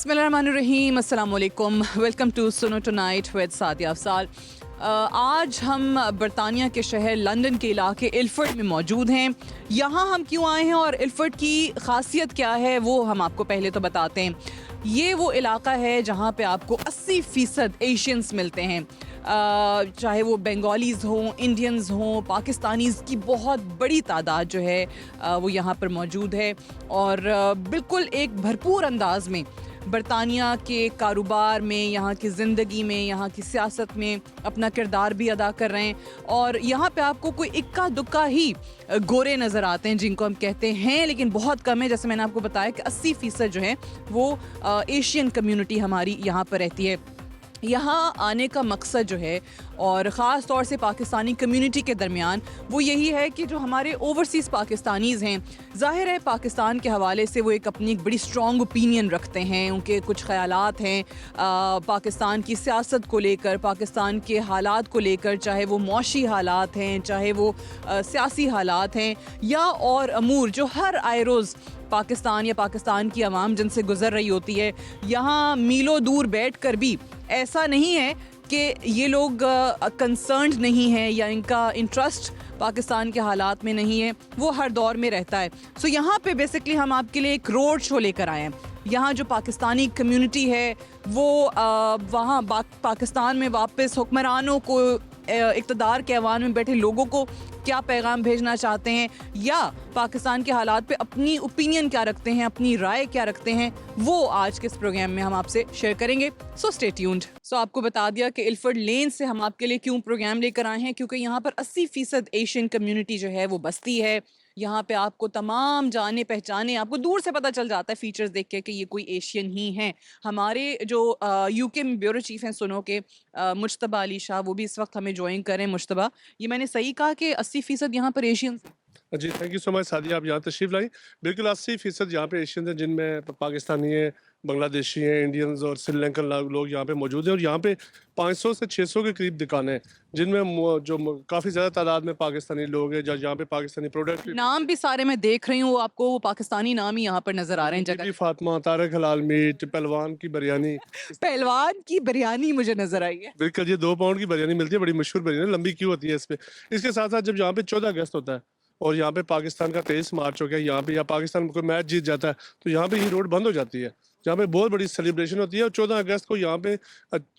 बिस्मिल्लाहिर्रहमानिर्रहीम, अस्सलाम वालेकुम। वेलकम टू सुनो टुनाइट विद सादिया अफसाल। आज हम बरतानिया के शहर लंदन के इलाके इल्फर्ड में मौजूद हैं। यहाँ हम क्यों आए हैं और इल्फर्ड की ख़ासियत क्या है वो हम आपको पहले तो बताते हैं। ये वो इलाका है जहाँ पे आपको 80% एशियंस मिलते हैं, चाहे वो बंगालीज़ हों, इंडियंस हों, पाकिस्तानीज़ की बहुत बड़ी तादाद जो है वो यहाँ पर मौजूद है। और बिल्कुल एक भरपूर अंदाज में बरतानिया के कारोबार में, यहाँ की ज़िंदगी में, यहाँ की सियासत में अपना किरदार भी अदा कर रहे हैं। और यहाँ पे आपको कोई इक्का दुक्का ही गोरे नज़र आते हैं जिनको हम कहते हैं, लेकिन बहुत कम है। जैसे मैंने आपको बताया कि 80% जो है वो एशियन कम्युनिटी हमारी यहाँ पर रहती है। यहाँ आने का मकसद जो है, और ख़ास तौर से पाकिस्तानी कम्युनिटी के दरमियान, वो यही है कि जो हमारे ओवरसीज़ पाकिस्तानीज़ हैं, ज़ाहिर है पाकिस्तान के हवाले से वो एक अपनी एक बड़ी स्ट्रॉन्ग ओपिनियन रखते हैं। उनके कुछ ख़यालात हैं पाकिस्तान की सियासत को लेकर, पाकिस्तान के हालात को लेकर, चाहे वो मौशी हालात हैं, चाहे वो सियासी हालात हैं, या और अमूर जो हर आए रोज़ पाकिस्तान या पाकिस्तान की आवाम जिनसे गुज़र रही होती है। यहाँ मीलों दूर बैठ कर भी ऐसा नहीं है कि ये लोग कंसर्न्ड नहीं हैं या इनका इंटरेस्ट पाकिस्तान के हालात में नहीं है, वो हर दौर में रहता है। सो यहाँ पे बेसिकली हम आपके लिए एक रोड शो लेकर आए हैं। यहाँ जो पाकिस्तानी कम्युनिटी है वो वहाँ पाकिस्तान में वापस हुक्मरानों को, इक़्तिदार के ऐवान में बैठे लोगों को क्या पैगाम भेजना चाहते हैं, या पाकिस्तान के हालात पे अपनी ओपिनियन क्या रखते हैं, अपनी राय क्या रखते हैं, वो आज के इस प्रोग्राम में हम आपसे शेयर करेंगे। So stay tuned. सो आपको बता दिया कि इल्फर्ड लेन से हम आपके लिए क्यों प्रोग्राम लेकर आए हैं, क्योंकि यहाँ पर 80% एशियन कम्युनिटी जो है वो बसती है। यहाँ पे आपको तमाम जाने पहचाने, आपको दूर से पता चल जाता है फीचर्स देख के कि ये कोई एशियन ही हैं। हमारे जो यूके में ब्यूरो चीफ हैं सुनो के, मुश्तबा अली शाह, वो भी इस वक्त हमें ज्वाइन करें। मुश्तबा, ये मैंने सही कहा कि 80% यहाँ पर एशियन? जी, thank you so much Sadia, आप यहाँ तशरीफ़ लाई। बिल्कुल 80% यहाँ पे एशियंस हैं, जिनमें पाकिस्तानी हैं, बांग्लादेशी हैं, इंडियंस और श्रीलंकन लोग यहाँ पे मौजूद हैं। और यहाँ पे 500 से 600 के करीब दुकानें हैं, जिनमें काफ़ी ज़्यादा तादाद में पाकिस्तानी लोग हैं, जहाँ पे पाकिस्तानी प्रोडक्ट। नाम भी सारे मैं देख रही हूँ, आपको वो पाकिस्तानी नाम ही यहाँ पर नजर आ रहे हैं बीबी जगह। फातिमा, तारक हलाल मीट, पहलवान की बिरयानी। पहलवान की बिरयानी मुझे नजर आई है। बिल्कुल, ये 2 पाउंड की बिरयानी मिलती है, बड़ी मशहूर बिरयानी, लंबी क्यू होती है इस पे। इसके साथ-साथ जब यहाँ पे 14 अगस्त होता है और यहाँ पे पाकिस्तान का 23 मार्च हो गया, यहाँ पे या पाकिस्तान कोई मैच जीत जाता है, तो यहाँ पे ये रोड बंद हो जाती है। यहाँ पे बहुत बड़ी सेलिब्रेशन होती है और 14 अगस्त को यहाँ पे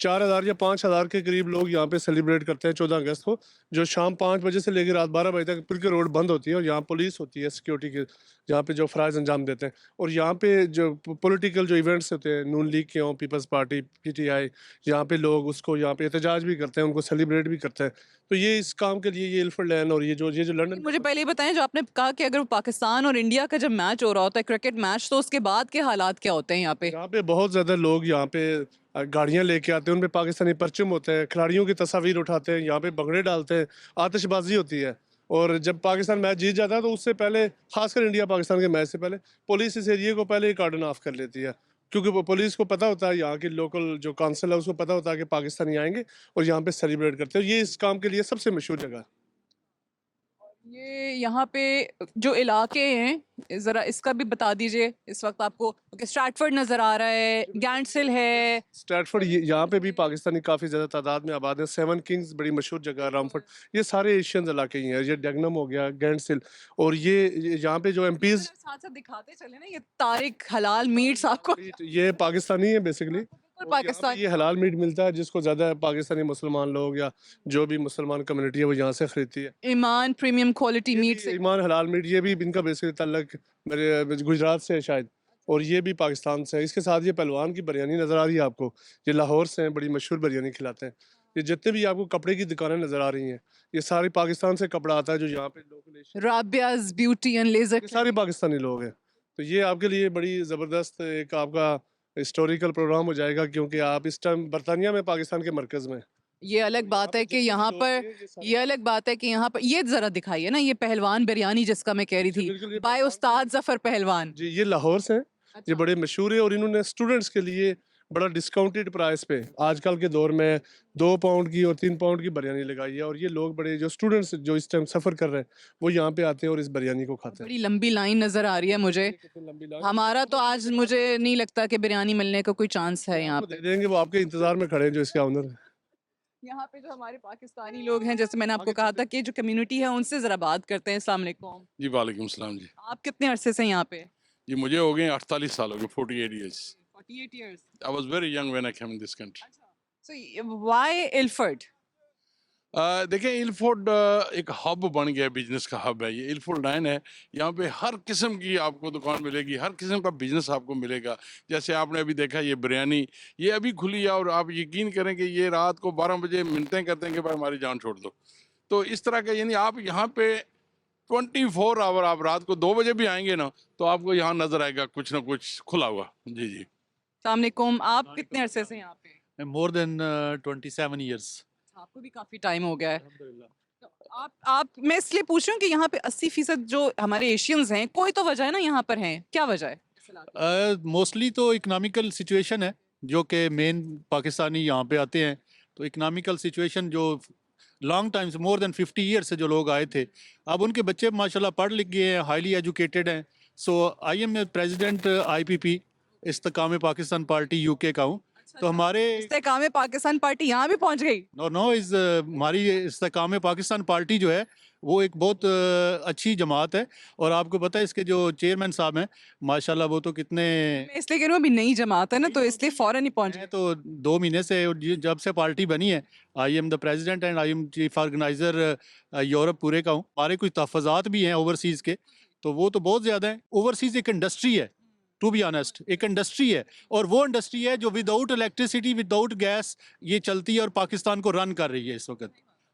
4000 या 5000 के करीब लोग यहाँ पे सेलिब्रेट करते हैं 14 अगस्त को, जो शाम 5 बजे से लेकर रात 12 बजे तक बिल्कुल रोड बंद होती है। और यहाँ पुलिस होती है सिक्योरिटी के, यहाँ पे जो फ़राइज़ अंजाम देते हैं। और यहाँ पे जो पॉलिटिकल जो इवेंट्स होते हैं, नून लीग के हों, पीपल्स पार्टी, पीटीआई, यहाँ पे लोग उसको यहाँ पे एहतजाज भी करते हैं, उनको सेलिब्रेट भी करते हैं। तो ये इस काम के लिए ये इल्फर्ड लैन और ये जो लंदन। मुझे पहले ये बताएं, जो आपने कहा कि अगर पाकिस्तान और इंडिया का जब मैच हो रहा होता है, क्रिकेट मैच, तो उसके बाद के हालात क्या होते हैं यहाँ पे? यहाँ पे बहुत ज़्यादा लोग यहाँ पे गाड़ियाँ लेके आते हैं, उन पे पाकिस्तानी परचम होते हैं, खिलाड़ियों की तस्वीर उठाते हैं, यहाँ पे भंगड़े डालते हैं, आतिशबाजी होती है। और जब पाकिस्तान मैच जीत जाता है तो उससे पहले, खासकर इंडिया पाकिस्तान के मैच से पहले, पुलिस इस एरिए को पहले ही कार्डन ऑफ कर लेती है, क्योंकि वो पुलिस को पता होता है, यहाँ की लोकल जो काउंसिल है उसको पता होता है कि पाकिस्तानी आएंगे और यहाँ पे सेलिब्रेट करते हैं। ये इस काम के लिए सबसे मशहूर जगह है। ये यहाँ पे जो इलाके हैं, ज़रा इसका भी बता दीजिए। इस वक्त आपको स्ट्रैटफर्ड नज़र आ रहा है, गैंडसिल है। स्ट्रैटफोर्ड, यहाँ पे भी पाकिस्तानी काफ़ी ज़्यादा तादाद में आबाद है। सेवन किंग्स बड़ी मशहूर जगह है, रामफोर्ड, ये सारे एशियन इलाके ही हैं। ये डेगनम हो गया, गैंडसिल, और ये यहाँ पे जो एमपीज़। साथ साथ दिखाते चले ना, ये तारिक हलाल मीट्स आपको ये पाकिस्तानी है बेसिकली। बिल्कुल और यहाँ पे पाकिस्तान। ये हलाल मीट मिलता है, जिसको ज़्यादा पाकिस्तानी मुसलमान लोग या जो भी मुसलमान कम्युनिटी है वो यहाँ से खरीदती है। ईमान प्रीमियम क्वालिटी ये मीट भी से। ईमान हलाल मीट, ये भी इनका बेसिकली ताल्लुक मेरे गुजरात से है शायद, और ये भी पाकिस्तान से है। इसके साथ ये पहलवान की बिरयानी नज़र आ रही है आपको, ये लाहौर से हैं, बड़ी मशहूर बिरयानी खिलाते हैं। ये जितने भी आपको कपड़े की दुकानें नज़र आ रही हैं, ये सारी पाकिस्तान से कपड़ा आता है, जो यहाँ पे लोकल, राबियाज ब्यूटी एंड ये लेजर। सारे पाकिस्तानी लोग हैं। तो ये आपके लिए बड़ी ज़बरदस्त एक आपका हिस्टोरिकल प्रोग्राम हो जाएगा, क्योंकि आप इस टाइम बरतानिया में, पाकिस्तान के मरकज़ में। ये अलग यहाँ बात पे है कि जितने भी यहाँ लोग पर, हैं, ये सारे ये अलग बात है कि यहाँ पर, ये जरा दिखाइए ना, ये पहलवान बिरयानी जिसका मैं कह रही जी थी, बिल्कुल, ये बाय पहलवान उस्ताद जफर पहलवान। जी, ये लाहौर से हैं। ये अच्छा। बड़े मशहूर है और इन्होंने स्टूडेंट्स के लिए बड़ा डिस्काउंटेड प्राइस पे आजकल के दौर में 2 पाउंड की और 3 पाउंड की बिरयानी लगाई है, और ये लोग बड़े जो स्टूडेंट्स जो इस टाइम सफ़र कर रहे हैं वो यहाँ पे आते हैं और इस बिरयानी को खाते हैं। बड़ी लंबी लाइन नजर आ रही है मुझे। कितनी लंबी लाइन। हमारा तो आज मुझे नहीं लगता कि बिरयानी मिलने का कोई चांस है यहाँ आपको पे। दे देंगे, वो आपके इंतजार में खड़े हैं जो इसके ऑनर हैं। यहाँ पे जो हमारे पाकिस्तानी लोग हैं, जैसे मैंने आपको कहा था कि जो कम्युनिटी है उनसे जरा बात करते हैं। अस्सलाम वालेकुम। जी वालेकुम सलाम जी। आप कितने अरसे से यहाँ पे? जी मुझे हो गए 48 साल हो गए, 48 years. 48 years. I was very young when I came in this country. So why Ilford? देखें इलफोर्ड एक हब बन गया, बिजनेस का हब है ये। इलफोर्ड लाइन है, यहाँ पे हर किस्म की आपको दुकान मिलेगी, हर किस्म का बिजनेस आपको मिलेगा। जैसे आपने अभी देखा ये बिरयानी, ये अभी खुली है और आप यकीन करें कि ये रात को 12 बजे मिनटें करते हैं कि भाई हमारी जान छोड़ दो। तो इस तरह का यानी आप यहाँ पे 24 आवर, आप रात को 2 बजे भी आएंगे ना तो आपको यहाँ नजर आएगा कुछ ना कुछ खुला हुआ। जी जी। अस्सलाम वालेकुम। आप कितने अरसे से यहाँ पे? More than 27 years. आपको भी काफी टाइम हो गया है। तो आप मैं इसलिए पूछ रही हूँ कि यहाँ पे 80% जो हमारे एशियंस हैं, कोई तो वजह है ना यहाँ पर हैं, क्या वजह है? मोस्टली तो इकोनॉमिकल सिचुएशन है, जो कि मेन पाकिस्तानी यहाँ पे आते हैं। तो इकोनॉमिकल सिचुएशन जो लॉन्ग टाइम से, मोर देन 50 ईयर्स से जो लोग आए थे, अब उनके बच्चे माशाल्लाह पढ़ लिख गए हैं, हाईली एजुकेटेड हैं। So I am president IPP, Istehkam Pakistan party UK का हूँ। तो हमारे इस्तेकाम पाकिस्तान पार्टी यहाँ भी पहुँच गई। नो हमारी इस्तेकाम पाकिस्तान पार्टी जो है वो एक बहुत अच्छी जमात है। और आपको पता है इसके जो चेयरमैन साहब हैं माशाल्लाह, वो तो कितने, मैं इसलिए कह रही हूँ अभी नई जमात है ना, तो इसलिए फौरन ही पहुँच मैं गए। तो 2 महीने से, जब से पार्टी बनी है, I am the president and I am chief organiser Europe पूरे का हूँ। हमारे कुछ तहफ़्फ़ुज़ात भी हैं ओवरसीज़ के, तो वो तो बहुत ज़्यादा हैं। ओवरसीज़ एक इंडस्ट्री है, टू बी ऑनेस्ट, एक इंडस्ट्री है, और वो इंडस्ट्री है जो विदाउट इलेक्ट्रिसिटी, विदाउट गैस ये चलती है और पाकिस्तान को रन कर रही है इस वक्त।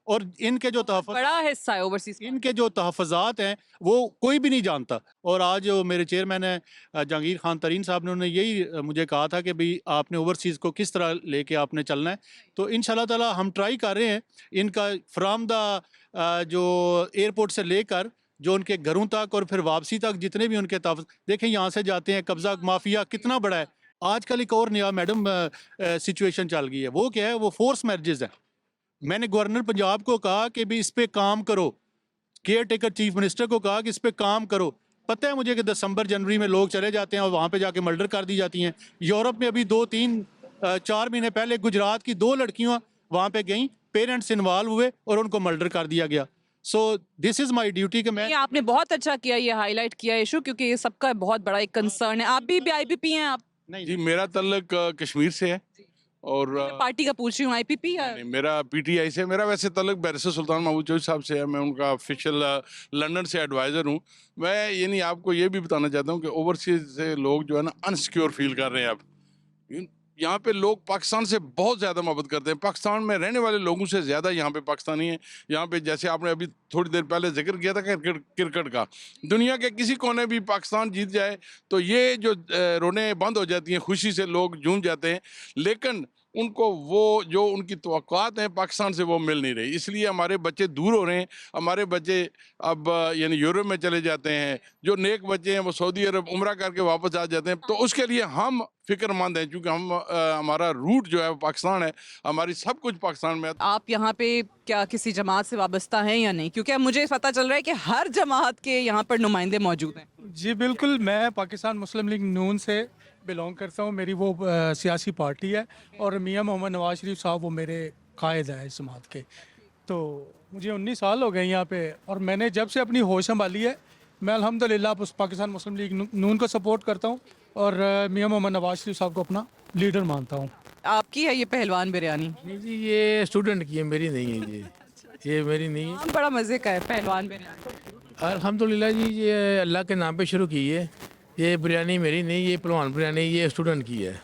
और इनके जो बड़ा हिस्सा है ओवरसीज। इनके जो तहफ़्फ़ुज़ात हैं वो कोई भी नहीं जानता। और आज जो मेरे चेयरमैन हैं जहांगीर खान तरीन साहब ने, उन्होंने यही मुझे कहा था कि भाई आपने ओवरसीज़ को किस तरह लेके आपने चलना है। तो इंशाल्लाह ताला हम ट्राई कर रहे हैं इनका फ्राम द जो एयरपोर्ट से लेकर जो उनके घरों तक और फिर वापसी तक जितने भी उनके देखें यहाँ से जाते हैं, कब्ज़ा माफिया कितना बड़ा है। आजकल एक और नया मैडम सिचुएशन चल गई है, वो क्या है, वो फोर्स मैरिजेस है। मैंने गवर्नर पंजाब को कहा कि भी इस पे काम करो, केयर टेकर चीफ मिनिस्टर को कहा कि इस पे काम करो। पता है मुझे कि दिसंबर जनवरी में लोग चले जाते हैं और वहाँ पे जाके मर्डर कर दी जाती हैं। यूरोप में अभी 2-3-4 महीने पहले गुजरात की 2 लड़कियाँ वहाँ पे गईं, पेरेंट्स इन्वॉल्व हुए और उनको मर्डर कर दिया गया। So this is my duty कि मैं, ये आपने बहुत अच्छा किया, ये हाईलाइट किया इशू, क्योंकि ये सबका बहुत बड़ा एक कंसर्न है। आप भी IPP हैं? आप जी मेरा तल्लक कश्मीर से है और मैं पार्टी का पूछ रही हूँ, IPP या नहीं, मेरा PTI से। मेरा वैसे तल्लक बैरिस्टर सुल्तान महमूद चौधरी साहब से है, मैं उनका ऑफिशियल लंदन से एडवाइज़र हूँ। मैं यानी आपको ये भी बताना चाहता हूँ कि ओवरसीज से लोग जो है ना अनसिक्योर फील कर रहे हैं अब। यहाँ पे लोग पाकिस्तान से बहुत ज़्यादा मोहब्बत करते हैं, पाकिस्तान में रहने वाले लोगों से ज़्यादा यहाँ पे पाकिस्तानी हैं। यहाँ पे जैसे आपने अभी थोड़ी देर पहले जिक्र किया था क्रिकेट का, दुनिया के किसी कोने भी पाकिस्तान जीत जाए तो ये जो रोने बंद हो जाती हैं, खुशी से लोग झूम जाते हैं। लेकिन उनको वो जो उनकी तवक्कुआत हैं पाकिस्तान से वो मिल नहीं रही, इसलिए हमारे बच्चे दूर हो रहे हैं। हमारे बच्चे अब यानी यूरोप में चले जाते हैं, जो नेक बच्चे हैं वो सऊदी अरब उम्रा करके वापस आ जाते हैं। तो उसके लिए हम फिक्रमंद हैं, क्योंकि हम हमारा रूट जो है वो पाकिस्तान है, हमारी सब कुछ पाकिस्तान में है। आप यहाँ पे क्या किसी जमात से वाबस्ता हैं या नहीं? क्योंकि अब मुझे पता चल रहा है कि हर जमात के यहाँ पर नुमाइंदे मौजूद हैं। जी बिल्कुल, मैं पाकिस्तान मुस्लिम लीग नून से बिलोंग करता हूँ। मेरी वो सियासी पार्टी है और मियाँ मोहम्मद नवाज शरीफ साहब वो मेरे कायद हैं इस जमात के। तो मुझे 19 साल हो गए यहाँ पे, और मैंने जब से अपनी होश संभाली है मैं अल्हम्दुलिल्लाह पाकिस्तान मुस्लिम लीग नून को सपोर्ट करता हूँ और मियाँ मोहम्मद नवाज शरीफ साहब को अपना लीडर मानता हूँ। आपकी है ये पहलवान बिरयानी? नहीं जी, ये स्टूडेंट की है, मेरी नहीं है ये मेरी नहीं है। नाम बड़ा मज़े का है, पहलवान बिरयानी। अल्हम्दुलिल्लाह जी, ये अल्लाह के नाम पे शुरू की है। ये बिरयानी मेरी नहीं, ये पहलवान बिरयानी ये स्टूडेंट की है।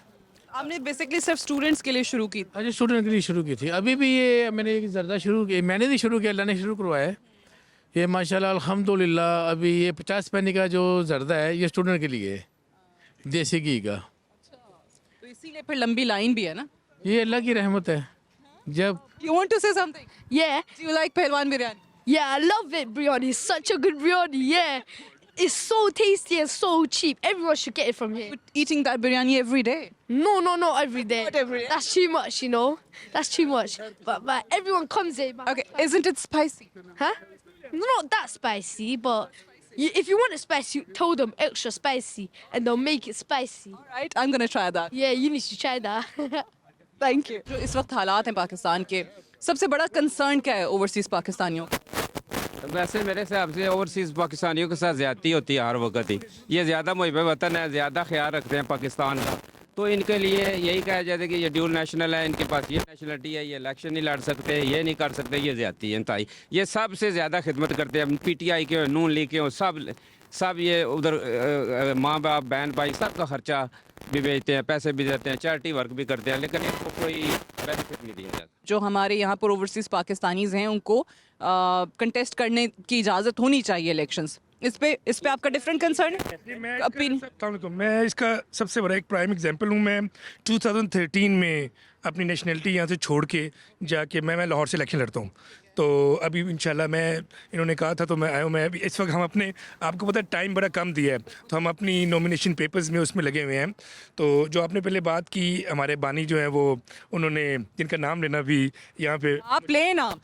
आपने बेसिकली सिर्फ स्टूडेंट्स के लिए शुरू की? अच्छा, स्टूडेंट के लिए शुरू की थी। अभी भी ये मैंने एक जर्दा शुरू की, मैंने नहीं शुरू किया, अल्लाह ने शुरू करवाया है। ये माशाल्लाह अल्हम्दुलिल्लाह अभी ये 50 पैसे का जो जर्दा है ये स्टूडेंट के लिए है, देसी घी का। तो इसीलिए फिर लंबी लाइन भी है ना? ये अल्लाह की रहमत है। जब You want to say something? Yeah, Do you like पहलवान biryani? yeah, I love it, biryani. It's such a good biryani, yeah. It's so tasty and so cheap. Everyone should get it from here. Eating that biryani every day. No, not every day. Not every day. That's too much, you know. That's too much. But everyone comes here. Okay, isn't it spicy? Huh? Not that spicy, but if you want it spicy, tell them extra spicy, and they'll make it spicy. All right, I'm gonna try that. Yeah, you need to try that. Thank you. जो इस वक्त हालात हैं पाकिस्तान के, सबसे बड़ा concern क्या है ओवरसीज पाकिस्तानियों का? वैसे मेरे हिसाब से ओवरसीज़ पाकिस्तानियों के साथ ज़्यादती होती है हर वक्त ही। ये ज़्यादा मुहिब वतन है, ज़्यादा ख्याल रखते हैं पाकिस्तान का, तो इनके लिए यही कहा जाता है कि ये ड्यूल नेशनल है, इनके पास ये नेशनलिटी है, ये इलेक्शन नहीं लड़ सकते, ये नहीं कर सकते, ये ज़्यादती है इंतहाई। ये सबसे ज़्यादा खिदमत करते हैं, PTI के हो, नून लीग के हो, सब ये उधर माँ बाप बहन भाई सबका खर्चा भी भेजते हैं, पैसे भी देते हैं, चैरिटी वर्क भी करते हैं, लेकिन इनको कोई बेनिफिट नहीं दिया जाता। जो हमारे यहाँ पर ओवरसीज पाकिस्तानीज हैं उनको कंटेस्ट करने की इजाज़त होनी चाहिए इलेक्शंस। इस पे आपका डिफरेंट कंसर्न है? मैं इसका सबसे बड़ा एक प्राइम एग्जांपल हूँ। मैं 2013 में अपनी नेशनलिटी यहाँ से छोड़ के जाके मैं लाहौर से इलेक्शन लड़ता हूँ, तो अभी इंशाल्लाह मैं इन्होंने कहा था तो मैं आया हूँ। मैं अभी इस वक्त हम अपने आपको पता है टाइम बड़ा कम दिया है, तो हम अपनी नॉमिनेशन पेपर्स में उसमें लगे हुए हैं। तो जो आपने पहले बात की, हमारे बानी जो है वो उन्होंने जिनका नाम लेना भी यहाँ पे आप ले नाम,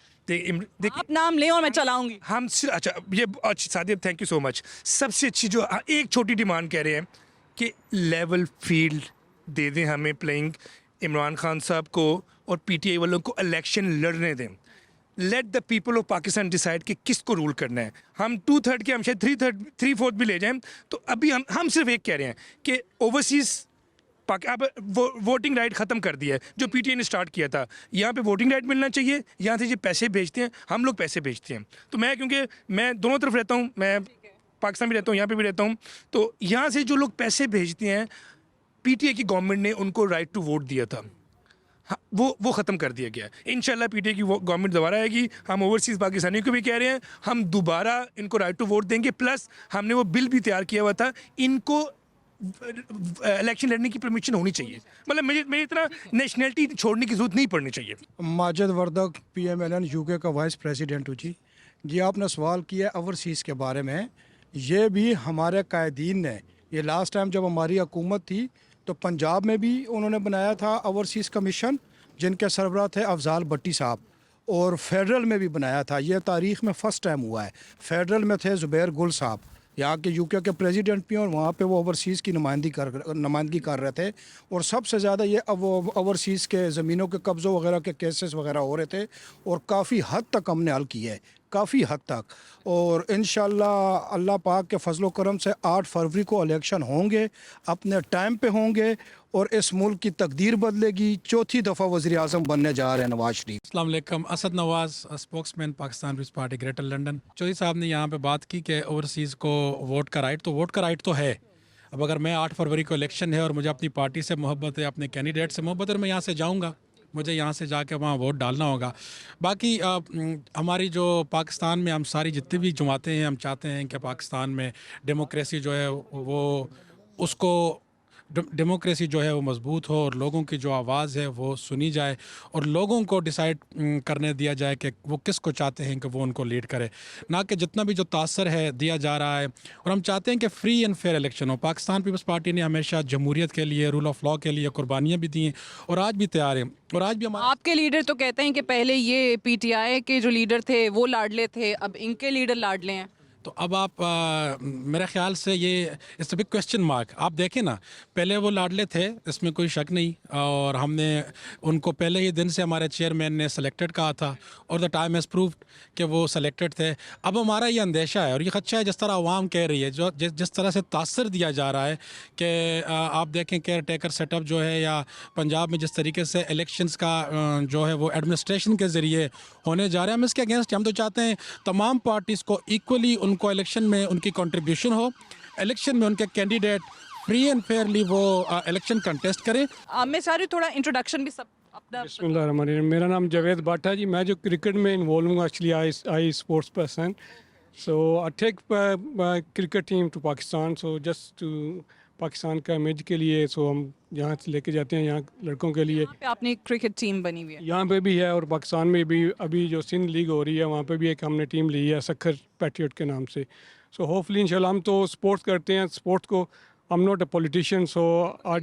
आप नाम लें और मैं चलाऊंगी। हम अच्छा ये अच्छा Sadia, thank you so much. सबसे अच्छी जो एक छोटी डिमांड कह रहे हैं कि लेवल फील्ड दे दें हमें प्लेइंग, इमरान खान साहब को और PTI वालों को इलेक्शन लड़ने दें। Let the people of Pakistan decide कि किसको रूल करना है। हम 2/3 के, हम शायद 3/4 भी ले जाएं, तो अभी हम सिर्फ एक कह रहे हैं कि ओवरसीज़ अब वोटिंग राइट ख़त्म कर दिया है जो PTI ने स्टार्ट किया था। यहाँ पे वोटिंग राइट मिलना चाहिए, यहाँ से जो पैसे भेजते हैं हम लोग पैसे भेजते हैं। तो मैं क्योंकि मैं दोनों तरफ रहता हूँ, मैं पाकिस्तान भी रहता हूँ, यहाँ पे भी रहता हूँ, तो यहाँ से जो लोग पैसे भेजते हैं, PTI की गवर्नमेंट ने उनको राइट टू वोट दिया था, हाँ, वो ख़त्म कर दिया गया। इंशाल्लाह PTI की गवर्नमेंट दोबारा आएगी। हम ओवरसीज़ पाकिस्तानियों को भी कह रहे हैं, हम दोबारा इनको राइट टू वोट देंगे। प्लस हमने वो बिल भी तैयार किया हुआ था, इनको इलेक्शन लड़ने की परमिशन होनी चाहिए। मतलब मेरी इतना नेशनलिटी छोड़ने की जरूरत नहीं पड़नी चाहिए। माजिद वर्दक PMLN UK का वाइस प्रेसिडेंट हूँ जी। आपने सवाल किया ओवरसीज़ के बारे में, ये भी हमारे कायदीन ने, ये लास्ट टाइम जब हमारी हुकूमत थी तो पंजाब में भी उन्होंने बनाया था ओवरसीज़ कमीशन, जिनके सरबराह थे अफजाल भट्टी साहब, और फेडरल में भी बनाया था। ये तारीख़ में फ़र्स्ट टाइम हुआ है। फेडरल में थे ज़ुबैर गुल साहब, यहाँ के UK के प्रेसिडेंट भी, और वहाँ पे वो ओवरसीज़ की नुमाइंदगी कर रहे थे। और सबसे ज़्यादा ये ओवरसीज़ के ज़मीनों के कब्ज़ों वगैरह के केसेस वगैरह हो रहे थे, और काफ़ी हद तक हमने हल किया है, काफ़ी हद तक। और इंशाल्लाह अल्लाह पाक के फजलो करम से 8 फरवरी को इलेक्शन होंगे, अपने टाइम पे होंगे, और इस मुल्क की तकदीर बदलेगी। चौथी दफ़ा वज़ीर आज़म बनने जा रहे हैं नवाज शरीफ। अस्सलाम वालेकुम। Asad Nawaz, spokesman Pakistan Peoples Party greater London. Chaudhry साहब ने यहाँ पे बात की कि ओवरसीज़ को वोट का राइट, तो वोट का राइट तो है। अब अगर मैं 8 फरवरी को इलेक्शन है और मुझे अपनी पार्टी से मोहब्बत है, अपने कैंडिडेट से मोहब्बत है, मैं यहाँ से जाऊँगा, मुझे यहाँ से जाके वहाँ वोट डालना होगा। बाकी हमारी जो पाकिस्तान में हम सारी जितनी भी जमातें हैं, हम चाहते हैं कि पाकिस्तान में डेमोक्रेसी जो है वो उसको डेमोक्रेसी जो है वो मजबूत हो, और लोगों की जो आवाज़ है वो सुनी जाए, और लोगों को डिसाइड करने दिया जाए कि वो किसको चाहते हैं कि वो उनको लीड करे, ना कि जितना भी जो तासर है दिया जा रहा है। और हम चाहते हैं कि फ्री एंड फेयर इलेक्शन हो। पाकिस्तान पीपल्स पार्टी ने हमेशा जमहूरियत के लिए, रूल ऑफ लॉ के लिए कुर्बानियाँ भी दी हैं, और आज भी तैयार हैं। और आज भी आपके लीडर तो कहते हैं कि पहले ये PTI के जो लीडर थे वो लाडले थे, अब इनके लीडर लाडले हैं। तो अब आप मेरे ख्याल से ये it's a big question mark. आप देखें ना, पहले वो लाडले थे, इसमें कोई शक नहीं, और हमने उनको पहले ही दिन से हमारे चेयरमैन ने सेलेक्टेड कहा था, और द टाइम हैज़ प्रूव्ड कि वो सेलेक्टेड थे। अब हमारा ये अंदेशा है और ये खदशा है, जिस तरह अवाम कह रही है, जो जिस तरह से तासर दिया जा रहा है कि आप देखें केयर टेकर सेटअप जो है, या पंजाब में जिस तरीके से इलेक्शंस का जो है वो एडमिनिस्ट्रेशन के ज़रिए होने जा रहे हैं, हम इसके अगेंस्ट। हम तो चाहते हैं तमाम पार्टीज़ को इक्वली उनको इलेक्शन में उनकी कंट्रीब्यूशन हो, इलेक्शन में उनके कैंडिडेट फ्री एंड फेयरली वो इलेक्शन कंटेस्ट करें। मैं सारी थोड़ा इंट्रोडक्शन भी सब अपना। बिस्मिल्लाहिर्रहमानिर्रहीम। मेरा नाम जावेद भट्ट है जी। मैं जो क्रिकेट में इन्वॉल्व हूँ, actually I sports person, so I take cricket team to Pakistan, so just to Pakistan का इमेज के लिए, सो हम यहाँ से लेके जाते हैं यहाँ लड़कों के लिए। यहाँ पे आपने क्रिकेट टीम बनी हुई है? यहाँ पे भी है, और पाकिस्तान में भी अभी जो सिंध लीग हो रही है वहाँ पे भी एक हमने टीम ली है सखर पैट्रियट के नाम से। सो होपफुली इंशाल्लाह हम तो स्पोर्ट्स करते हैं स्पोर्ट्स को I'm not a politician, so I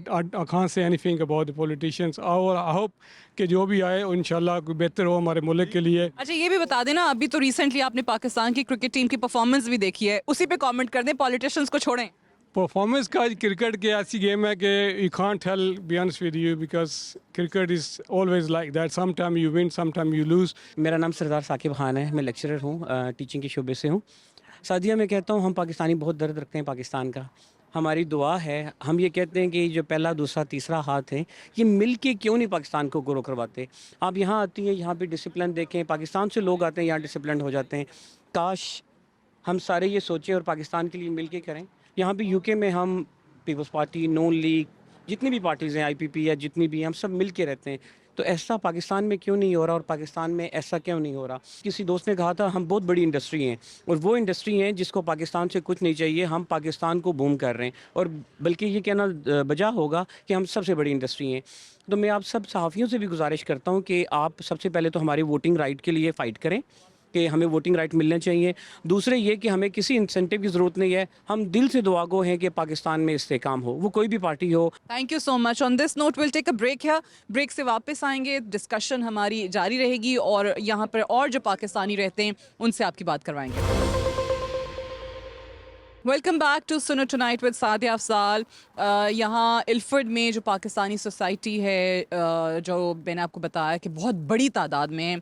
can't say anything about the politicians. और I hope कि जो भी आए इंशाल्लाह कोई बेहतर हो हमारे मुल्क के लिए. अच्छा ये भी बता देना, अभी तो रिसेंटली आपने पाकिस्तान की क्रिकेट टीम की परफॉर्मेंस भी देखी है, उसी पे कमेंट कर दें, पॉलिटिशियंस को छोड़ें. परफॉर्मेंस का क्रिकेट की ऐसी गेम है कि you can't tell be honest with you because cricket is always like that, some time you win some time you lose. मेरा नाम सरदार साकिब खान है, मैं लेक्चरर हूँ, टीचिंग के शोबे से हूँ. सादिया मैं कहता हूँ हम पाकिस्तानी बहुत दर्द रखते हैं पाकिस्तान का. हमारी दुआ है, हम ये कहते हैं कि जो पहला दूसरा तीसरा हाथ है ये मिल के क्यों नहीं पाकिस्तान को ग्रो करवाते. आप यहाँ आती हैं, यहाँ पे डिसिप्लिन देखें, पाकिस्तान से लोग आते हैं यहाँ डिसिप्लिन हो जाते हैं. काश हम सारे ये सोचें और पाकिस्तान के लिए मिल के करें. यहाँ पे यूके में हम पीपल्स पार्टी, नून लीग, जितनी भी पार्टीज़ हैं, IPP या जितनी भी, हम सब मिल के रहते हैं. तो ऐसा पाकिस्तान में क्यों नहीं हो रहा और पाकिस्तान में ऐसा क्यों नहीं हो रहा. किसी दोस्त ने कहा था हम बहुत बड़ी इंडस्ट्री हैं और वो इंडस्ट्री हैं जिसको पाकिस्तान से कुछ नहीं चाहिए. हम पाकिस्तान को बूम कर रहे हैं और बल्कि ये कहना बजा होगा कि हम सबसे बड़ी इंडस्ट्री हैं. तो मैं आप सब सहाफ़ियों से भी गुजारिश करता हूँ कि आप सबसे पहले तो हमारी वोटिंग राइट के लिए फ़ाइट करें कि हमें वोटिंग राइट मिलने चाहिए. दूसरे ये कि हमें किसी इंसेंटिव की ज़रूरत नहीं है. हम दिल से दुआ गो हैं कि पाकिस्तान में इस्तेकाम हो, वो कोई भी पार्टी हो. Thank you so much. On this note will take a break है. ब्रेक से वापस आएंगे, डिस्कशन हमारी जारी रहेगी और यहाँ पर और जो पाकिस्तानी रहते हैं उनसे आपकी बात करवाएंगे. वेलकम बैक टू सुनो टुनाइट विद सादिया अफजाल. यहाँ इल्फर्ड में जो पाकिस्तानी सोसाइटी है, जो मैंने आपको बताया कि बहुत बड़ी तादाद में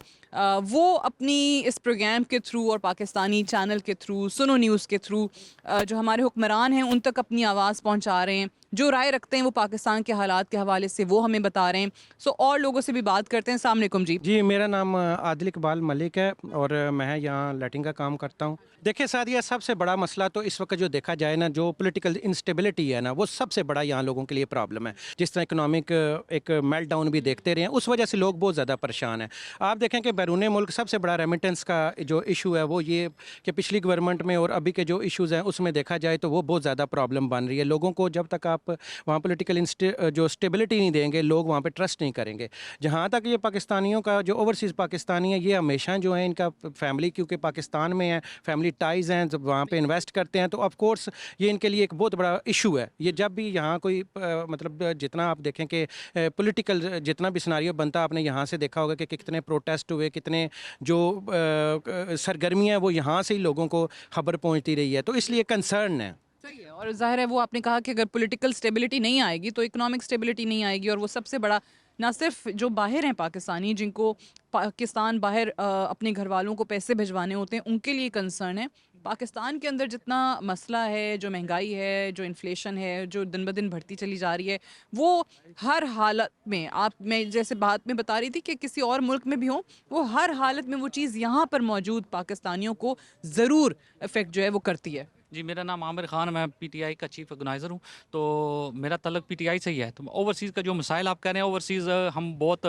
वो अपनी इस प्रोग्राम के थ्रू और पाकिस्तानी चैनल के थ्रू, सुनो न्यूज़ के थ्रू जो हमारे हुक्मरान हैं उन तक अपनी आवाज़ पहुँचा रहे हैं. जो राय रखते हैं वो पाकिस्तान के हालात के हवाले से वो हमें बता रहे हैं. सो और लोगों से भी बात करते हैं. अस्सलाम वालेकुम जी. जी, मेरा नाम आदिल इकबाल मलिक है और मैं यहाँ लाइटिंग का काम करता हूँ. देखिए सादिया, सबसे बड़ा मसला तो इस वक्त जो देखा जाए ना, जो पॉलिटिकल इंस्टेबिलिटी है ना, वो सबसे बड़ा यहाँ लोगों के लिए प्रॉब्लम है. जिस तरह इकोनॉमिक एक मेल्ट डाउन भी देखते रहे हैं, उस वजह से लोग बहुत ज़्यादा परेशान हैं. आप देखें कि बैरून मुल्क सबसे बड़ा रेमिटेंस का जो इशू है वो ये कि पिछली गवर्नमेंट में और अभी के जो इशूज़ हैं उसमें देखा जाए तो वो बहुत ज़्यादा प्रॉब्लम बन रही है. लोगों को जब तक आप वहाँ पॉलिटिकल जो स्टेबिलिटी नहीं देंगे, लोग वहाँ पे ट्रस्ट नहीं करेंगे. जहाँ तक ये पाकिस्तानियों का जो ओवरसीज़ पाकिस्तानी है, ये हमेशा जो है इनका फैमिली क्योंकि पाकिस्तान में है, फैमिली टाइज़ हैं, जब वहाँ पे इन्वेस्ट करते हैं तो ऑफ कोर्स ये इनके लिए एक बहुत बड़ा इशू है. ये जब भी यहाँ कोई मतलब जितना आप देखें कि पॉलिटिकल जितना भी सिनारियो बनता, आपने यहाँ से देखा होगा कि कितने प्रोटेस्ट हुए, कितने जो सरगर्मियाँ वो यहाँ से ही लोगों को खबर पहुँचती रही है. तो इसलिए कंसर्न है. सही है. और जाहिर है वो आपने कहा कि अगर पॉलिटिकल स्टेबिलिटी नहीं आएगी तो इकोनॉमिक स्टेबिलिटी नहीं आएगी. और वो सबसे बड़ा ना सिर्फ जो बाहर हैं पाकिस्तानी, जिनको पाकिस्तान बाहर अपने घर वालों को पैसे भिजवाने होते हैं, उनके लिए कंसर्न है. पाकिस्तान के अंदर जितना मसला है, जो महंगाई है, जो इन्फ्लेशन है, जो दिन ब दिन बढ़ती चली जा रही है, वो हर हालत में, आप मैं जैसे बात में बता रही थी कि किसी और मुल्क में भी हो, वो हर हालत में वो चीज़ यहाँ पर मौजूद पाकिस्तानियों को ज़रूर इफ़ेक्ट जो है वो करती है. जी, मेरा नाम आमिर खान, मैं PTI का चीफ ऑर्गेनाइज़र हूँ. तो मेरा तल्लुक PTI से ही है. तो ओवरसीज़ का जो मसाइल आप कह रहे हैं, ओवरसीज़ हम बहुत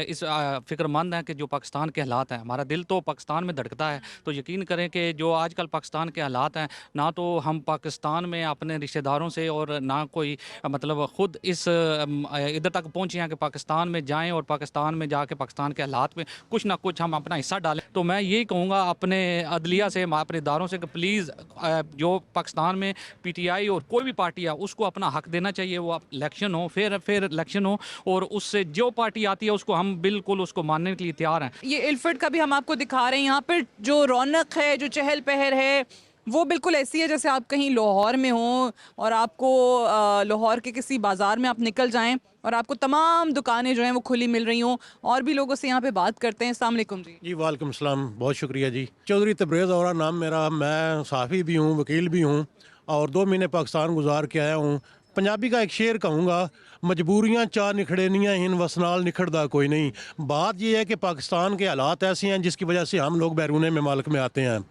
इस फ़िक्रमंद हैं कि जो पाकिस्तान के हालात हैं, हमारा दिल तो पाकिस्तान में धड़कता है. तो यकीन करें कि जो आजकल पाकिस्तान के हालात हैं, ना तो हम पाकिस्तान में अपने रिश्तेदारों से और ना कोई मतलब ख़ुद इस इधर तक पहुँचे हैं कि पाकिस्तान में जाएँ और पाकिस्तान में जाके पाकिस्तान के हालात में कुछ ना कुछ हम अपना हिस्सा डालें. तो मैं यही कहूँगा अपने अदलिया से, अपने इदारों से कि प्लीज़ जो पाकिस्तान में PTI और कोई भी पार्टी है उसको अपना हक देना चाहिए. वो इलेक्शन हो, फिर इलेक्शन हो, और उससे जो पार्टी आती है उसको हम बिल्कुल उसको मानने के लिए तैयार हैं. ये इल्फर्ड का भी हम आपको दिखा रहे हैं. यहाँ पर जो रौनक है, जो चहल पहल है, वो बिल्कुल ऐसी है जैसे आप कहीं लाहौर में हो और आपको लाहौर के किसी बाज़ार में आप निकल जाएं और आपको तमाम दुकानें जो हैं वो खुली मिल रही हों. और भी लोगों से यहाँ पे बात करते हैं. अस्सलाम वालेकुम जी. जी वालेकुम सलाम, बहुत शुक्रिया जी. चौधरी तबरेज़ औरा नाम मेरा. मैं सहाफ़ी भी हूँ, वकील भी हूँ और 2 महीने पाकिस्तान गुजार के आया हूँ. पंजाबी का एक शेर कहूँगा, मजबूरियाँ चार निखड़ेनियाँ इन वसनाल निखड़दा कोई नहीं. बात यह है कि पाकिस्तान के हालात ऐसे हैं जिसकी वजह से हम लोग बैरून ममालिक में आते हैं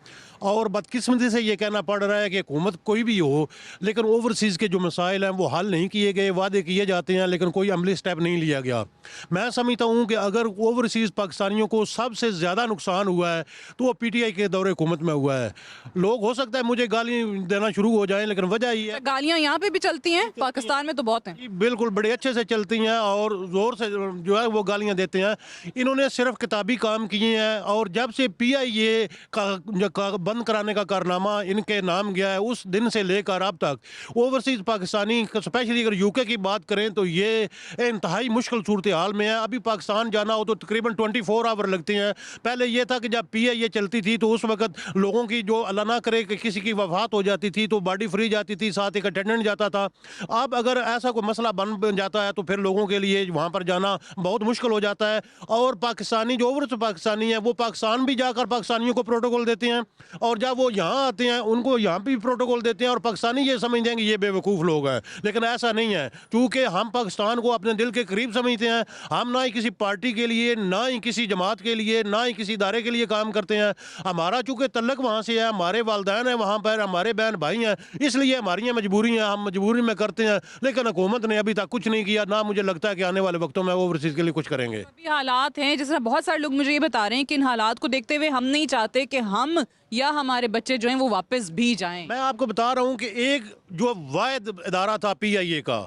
और बदकिस्मती से ये कहना पड़ रहा है कि हुकूमत कोई भी हो, लेकिन ओवरसीज़ के जो मसाइल हैं वो हल नहीं किए गए. वादे किए जाते हैं लेकिन कोई अमली स्टेप नहीं लिया गया. मैं समझता हूँ कि अगर ओवरसीज़ पाकिस्तानियों को सबसे ज़्यादा नुकसान हुआ है तो वो PTI के दौरे हुकूमत में हुआ है. लोग हो सकता है मुझे गाली देना शुरू हो जाएं, लेकिन वजह ये है गालियाँ यहाँ पे भी चलती हैं, पाकिस्तान में तो बहुत हैं. बिल्कुल बड़े अच्छे से चलती हैं और ज़ोर से जो है वो गालियाँ देते हैं. इन्होंने सिर्फ किताबी काम किए हैं और जब से PIA का बंद कराने का कारनामा इनके नाम गया है, उस दिन से लेकर अब तक ओवरसीज़ पाकिस्तानी, स्पेशली अगर यूके की बात करें तो ये इंतहाई मुश्किल सूरत हाल में है। अभी पाकिस्तान जाना हो तो तकरीबन 24 आवर लगते हैं। पहले ये था कि जब PIA चलती थी तो उस वक्त लोगों की जो अल्लाह ना करे कि किसी की वफात हो जाती थी तो बॉडी फ्री जाती थी, साथ एक अटेंडेंट जाता था। अब अगर ऐसा कोई मसला बन जाता है तो फिर लोगों के लिए वहाँ पर जाना बहुत मुश्किल हो जाता है। और पाकिस्तानी जो ओवरसीज़ पाकिस्तानी है वो पाकिस्तान भी जाकर पाकिस्तानियों को प्रोटोकॉल देते हैं, और जब वो यहाँ आते हैं उनको यहाँ भी प्रोटोकॉल देते हैं, और पाकिस्तानी ये समझते हैं कि ये बेवकूफ़ लोग हैं। लेकिन ऐसा नहीं है, क्योंकि हम पाकिस्तान को अपने दिल के करीब समझते हैं। हम ना ही किसी पार्टी के लिए, ना ही किसी जमात के लिए, ना ही किसी इदारे के लिए काम करते हैं। हमारा चूँकि तल्लक वहाँ से है, हमारे वालदैन हैं वहाँ पर, हमारे बहन भाई हैं, इसलिए हमारी मजबूरी हैं, हम मजबूरी में करते हैं। लेकिन हुकूमत ने अभी तक कुछ नहीं किया, ना मुझे लगता है कि आने वाले वक्तों में ओवरसीज़ के लिए कुछ करेंगे। अभी हालात हैं, जैसे बहुत सारे लोग मुझे ये बता रहे हैं कि इन हालात को देखते हुए हम नहीं चाहते कि हम या हमारे बच्चे जो हैं वो वापस भी जाएं। मैं आपको बता रहा हूँ कि एक जो वाहिद इदारा था PIA का,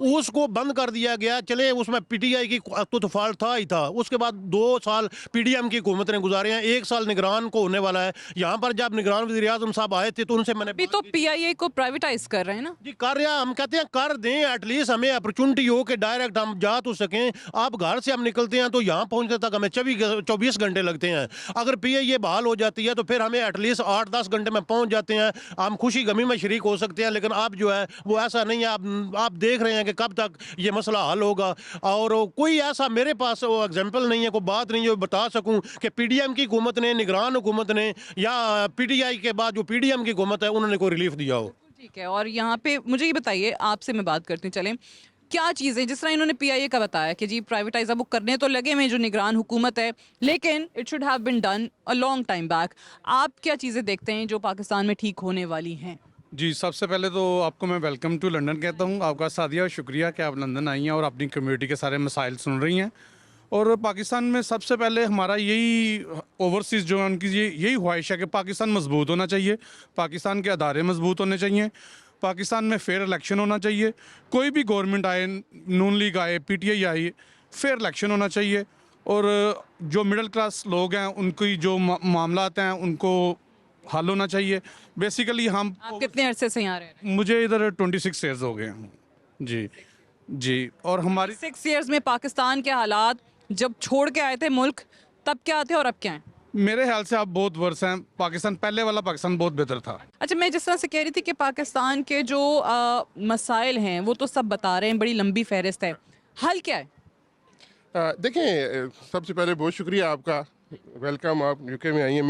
उसको बंद कर दिया गया। चले उसमें PTI की तो फॉल्ट था ही था, उसके बाद 2 साल PDM की हुकूमत ने गुजारे हैं, 1 साल निगरान को होने वाला है। यहाँ पर जब निगरान वज़ीर आज़म साहब आए थे तो उनसे मैंने अभी तो PIA को प्राइवेटाइज कर रहे हैं ना जी, कर रहा, हम कहते हैं कर दें, एटलीस्ट हमें अपॉर्चुनिटी हो कि डायरेक्ट हम जा तो सकें। आप घर से हम निकलते हैं तो यहाँ पहुँचने तक हमें 24 घंटे लगते हैं। अगर PIA बहाल हो जाती है तो फिर हमें एटलीस्ट 8-10 घंटे में पहुँच जाते हैं, हम खुशी गमी में शरीक हो सकते हैं। लेकिन अब जो है वो ऐसा नहीं है। आप देख रहे हैं कि कब तक ये मसला हल होगा, और कोई ऐसा मेरे पास वो एग्जाम्पल नहीं है, कोई बात नहीं है बता सकूं कि PDM की हुकूमत ने, निगरान हुकूमत ने, या PTI के बाद जो PDM की हुकूमत है उन्होंने कोई रिलीफ दिया हो। ठीक है। और यहाँ पे मुझे ये बताइए, आपसे मैं बात करती हूँ, चलें क्या चीज़ें, जिस तरह इन्होंने PIA का बताया कि जी प्राइवेटाइज अब वो करने तो लगे में जो निगरान हुकूमत है, लेकिन it should have been done a long time back. आप क्या चीज़ें देखते हैं जो पाकिस्तान में ठीक होने वाली हैं? जी, सबसे पहले तो आपको मैं वेलकम टू लंदन कहता हूँ। आपका सादिया, शुक्रिया कि आप लंदन आई हैं और अपनी कम्युनिटी के सारे मसाइल सुन रही हैं। और पाकिस्तान में सबसे पहले हमारा यही ओवरसीज़ जो है उनकी यही ख्वाहिश है कि पाकिस्तान मजबूत होना चाहिए, पाकिस्तान के अदारे मजबूत होने चाहिए, पाकिस्तान में फेयर इलेक्शन होना चाहिए। कोई भी गवर्नमेंट आए, नून लीग आए, PTI आए, फेयर इलेक्शन होना चाहिए। और जो मिडिल क्लास लोग हैं उनकी जो मामलात हैं उनको हल होना चाहिए। बेसिकली हम, आप कितने अरसे से यहाँ रह रहे हैं? मुझे इधर 26 ईयर्स हो गए हैं जी जी। और हमारी 6 ईयर्स में पाकिस्तान के हालात जब छोड़ के आए थे मुल्क, तब क्या थे और अब क्या हैं? मेरे ख्याल से आप बहुत वर्ष हैं। पाकिस्तान, पहले वाला पाकिस्तान बहुत बेहतर था। अच्छा, मैं जिस तरह से कह रही थी कि पाकिस्तान के जो मसाइल हैं वो तो सब बता रहे हैं, बड़ी लंबी फहरिस्त है, हल क्या है? देखें, सबसे पहले बहुत शुक्रिया आपका, वेलकम, आप UK में आई हैं।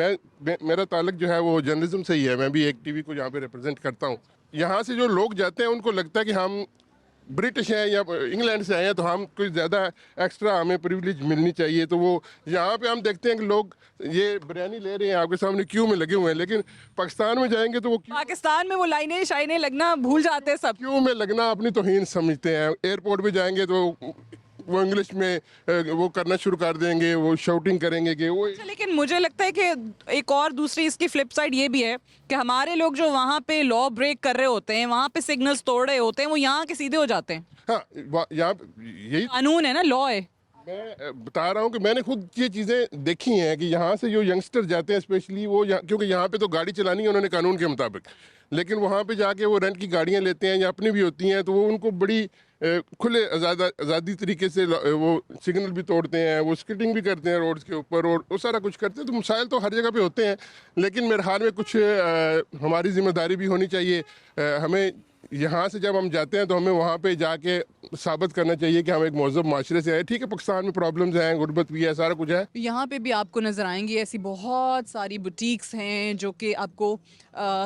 मेरा ताल्लुक जो है वो जर्नलिज्म से ही है। मैं भी एक TV को यहाँ पे रिप्रेजेंट करता हूँ। यहाँ से जो लोग जाते हैं उनको लगता है कि हम ब्रिटिश हैं या इंग्लैंड से आए हैं तो हम कुछ ज़्यादा एक्स्ट्रा हमें प्रिविलेज मिलनी चाहिए। तो वो यहाँ पे हम देखते हैं कि लोग ये बिरयानी ले रहे हैं, आपके सामने क्यू में लगे हुए हैं, लेकिन पाकिस्तान में जाएंगे तो वो पाकिस्तान में वो लाइनें शाइनें लगना भूल जाते हैं सब। क्यू में लगना अपनी तौहीन समझते हैं। एयरपोर्ट पे जाएंगे तो वो इंग्लिश में वो करना शुरू कर देंगे, वो शाउटिंग करेंगे कि वो। अच्छा, लेकिन मुझे लगता है कि एक और दूसरी इसकी फ्लिप साइड ये भी है कि हमारे लोग जो वहाँ पे लॉ ब्रेक कर रहे होते हैं, वहाँ पे सिग्नल्स तोड़ रहे होते हैं, वो यहाँ के सीधे हो जाते हैं। हाँ, यहाँ यही कानून है ना, लॉ है। मैं बता रहा हूँ कि मैंने खुद ये चीज़ें देखी हैं कि यहाँ से जो यंगस्टर जाते हैं स्पेशली वो, क्योंकि यहाँ पे तो गाड़ी चलानी है उन्होंने कानून के मुताबिक, लेकिन वहाँ पे जाके वो रेंट की गाड़ियाँ लेते हैं या अपनी भी होती हैं, तो वो उनको बड़ी खुले आज़ादी तरीके से वो सिग्नल भी तोड़ते हैं, वो स्किटिंग भी करते हैं रोड्स के ऊपर, और वो सारा कुछ करते हैं। तो मसाइल तो हर जगह पे होते हैं, लेकिन मेरे ख्याल में कुछ हमारी जिम्मेदारी भी होनी चाहिए। हमें यहाँ से जब हम जाते हैं तो हमें वहाँ पे जाके साबित करना चाहिए कि हम एक महज़ब माशरे से आए। ठीक है, पाकिस्तान में प्रॉब्लम्स हैं, गुर्बत भी है, सारा कुछ है। यहाँ पे भी आपको नज़र आएंगी ऐसी बहुत सारी बुटीक्स हैं जो कि आपको